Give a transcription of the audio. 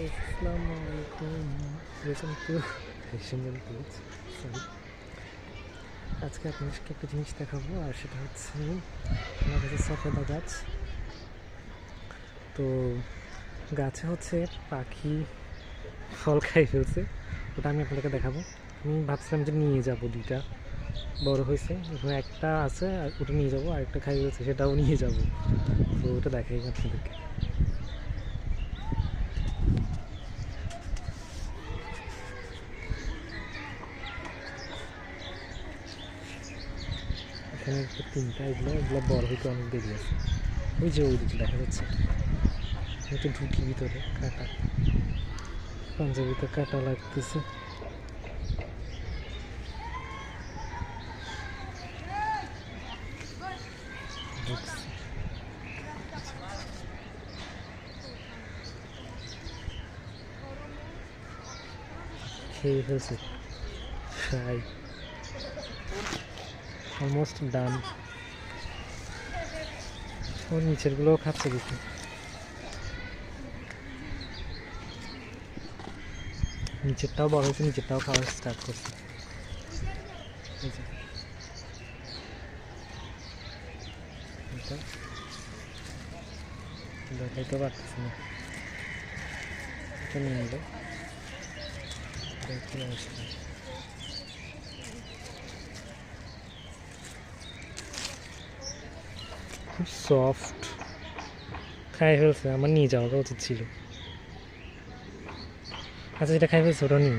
আসসালামু আলাইকুম, welcome to single page. Sorry, আজকে আপনাদেরকে একটা জিনিস দেখাবো, আর সেটা হচ্ছে আমার কাছে সফেদা গাছ। তো গাছে হচ্ছে পাখি ফল খাই ফেলছে, ওটা আমি আপনাদেরকে দেখাবো। আমি ভাবছিলাম যে নিয়ে যাবো, দুইটা বড় হয়েছে, এখানে একটা আছে, আর ওটা নিয়ে যাবো, আর একটা খাই ফেলছে সেটাও নিয়ে যাবো। তো ওটা দেখাই আপনাদেরকে। এখানে একটা তিনটা, এগুলো বড় হইতে অনেক দেরি আছে। ওই যে ওই দিকে দেখা যাচ্ছে, একটু ঢুকি ভিতরে, কাটা পাঞ্জাবিতে কাটা লাগতেছে। খেয়ে ফেলছে ফ্রাই, অলমোস্ট ডান। ওর নিচেরগুলোও খাচ্ছে দেখি। নিচেরটাও বড় হয়েছে, নিচেরটাও খাওয়া স্টার্ট করছে। দেখাইতে পারতেছি না, এটা নিয়ে নিল। দেখি অবস্থা, খুব সফট, খাই ফেলছে। আমার নিয়ে যাওয়া উচিত ছিল। আচ্ছা, যেটা খাই ফেলছে ওটা নিই।